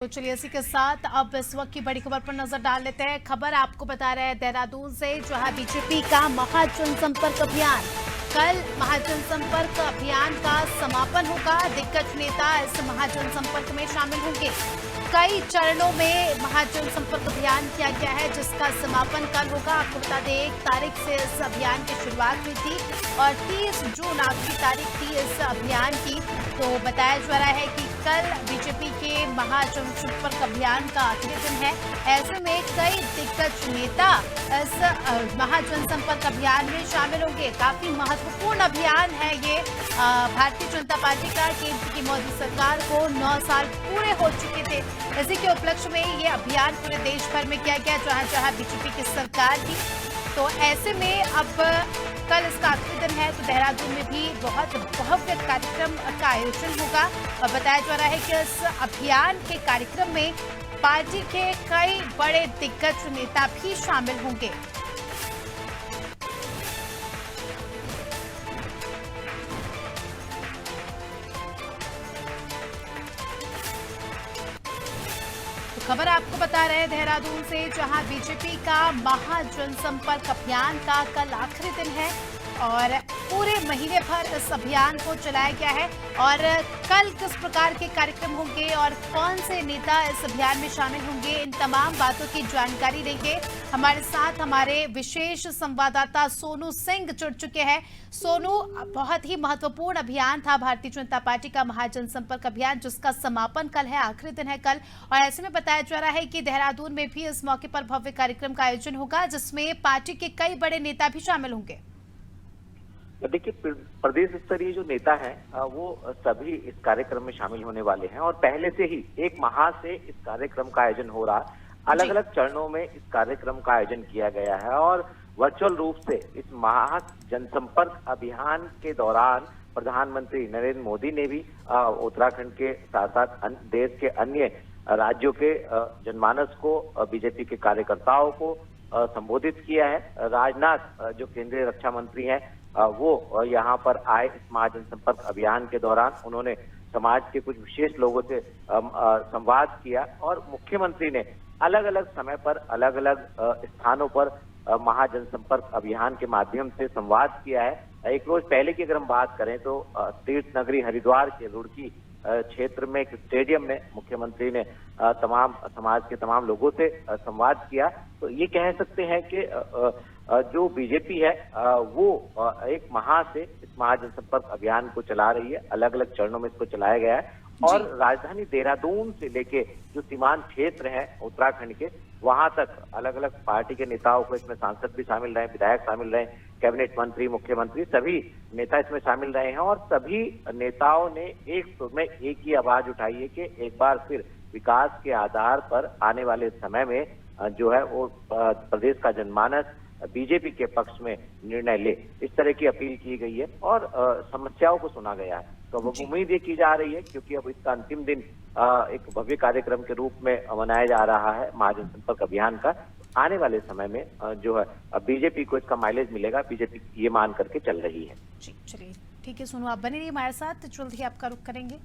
तो चलिए इसी के साथ अब इस वक्त की बड़ी खबर पर नजर डाल लेते हैं। खबर आपको बता रहे हैं देहरादून से, जो है बीजेपी का महाजनसंपर्क अभियान। कल महाजनसंपर्क अभियान का समापन होगा। दिग्गज नेता इस महाजनसंपर्क में शामिल होंगे। कई चरणों में महाजनसंपर्क अभियान किया गया है, जिसका समापन कल होगा। आपको बता दें 1 तारीख से इस अभियान की शुरुआत हुई थी और 30 जून आखिरी तारीख थी इस अभियान की। तो बताया जा रहा है कि कल बीजेपी के महाजनसंपर्क अभियान का आखिरी दिन है। ऐसे में कई दिग्गज नेता इस महाजनसंपर्क अभियान में शामिल होंगे। काफी महत्वपूर्ण अभियान है ये। भारतीय जनता पार्टी का केंद्र की मोदी सरकार को 9 साल पूरे हो चुके थे। इसी के उपलक्ष्य में ये अभियान पूरे देश भर में किया गया, जहां जहां बीजेपी की सरकार थी। तो ऐसे में अब कल इसका आखिरी दिन है, तो देहरादून में भी बहुत भव्य कार्यक्रम का आयोजन होगा। और बताया जा रहा है कि इस अभियान के कार्यक्रम में पार्टी के कई बड़े दिग्गज नेता भी शामिल होंगे। खबर आपको बता रहे हैं देहरादून से, जहां बीजेपी का महाजनसंपर्क अभियान का कल आखिरी दिन है और पूरे महीने भर इस अभियान को चलाया गया है। और कल किस प्रकार के कार्यक्रम होंगे और कौन से नेता इस अभियान में शामिल होंगे, इन तमाम बातों की जानकारी देंगे हमारे साथ हमारे विशेष संवाददाता सोनू सिंह जुड़ चुके हैं। सोनू, बहुत ही महत्वपूर्ण अभियान था भारतीय जनता पार्टी का महाजनसंपर्क अभियान, जिसका समापन कल है, आखिरी दिन है कल। और ऐसे में बताया जा रहा है कि देहरादून में भी इस मौके पर भव्य कार्यक्रम का आयोजन होगा, जिसमें पार्टी के कई बड़े नेता भी शामिल होंगे। देखिए, प्रदेश स्तरीय जो नेता हैं वो सभी इस कार्यक्रम में शामिल होने वाले हैं और पहले से ही 1 माह से इस कार्यक्रम का आयोजन हो रहा है। अलग अलग चरणों में इस कार्यक्रम का आयोजन किया गया है और वर्चुअल रूप से इस महाजनसंपर्क अभियान के दौरान प्रधानमंत्री नरेंद्र मोदी ने भी उत्तराखंड के साथ साथ देश के अन्य राज्यों के जनमानस को, बीजेपी के कार्यकर्ताओं को संबोधित किया है। राजनाथ जो केंद्रीय रक्षा मंत्री हैं वो यहाँ पर आए इस महाजनसंपर्क अभियान के दौरान। उन्होंने समाज के कुछ विशेष लोगों से संवाद किया और मुख्यमंत्री ने अलग अलग समय पर अलग अलग स्थानों पर महाजनसंपर्क अभियान के माध्यम से संवाद किया है। एक रोज पहले की अगर हम बात करें तो तीर्थ नगरी हरिद्वार के रुड़की क्षेत्र में एक स्टेडियम में मुख्यमंत्री ने तमाम समाज के तमाम लोगों से संवाद किया। तो ये कह सकते हैं कि जो बीजेपी है वो 1 माह से इस महाजनसंपर्क अभियान को चला रही है। अलग अलग चरणों में इसको चलाया गया है और राजधानी देहरादून से लेके जो सीमांत क्षेत्र है उत्तराखंड के, वहां तक अलग अलग पार्टी के नेताओं को, इसमें सांसद भी शामिल रहे, विधायक शामिल रहे, कैबिनेट मंत्री, मुख्यमंत्री, सभी नेता इसमें शामिल रहे हैं। और सभी नेताओं ने एक सुर में एक ही आवाज उठाई है कि एक बार फिर विकास के आधार पर आने वाले समय में जो है वो प्रदेश का जनमानस बीजेपी के पक्ष में निर्णय ले, इस तरह की अपील की गई है और समस्याओं को सुना गया है। तो अब उम्मीद ये की जा रही है, क्योंकि अब इसका अंतिम दिन एक भव्य कार्यक्रम के रूप में मनाया जा रहा है महाजनसंपर्क अभियान का। आने वाले समय में जो है बीजेपी को इसका माइलेज मिलेगा, बीजेपी ये मान करके चल रही है। जी चलिए, ठीक है सोनू, आप बने रहिए हमारे साथ, जल्द ही आपका रुख करेंगे।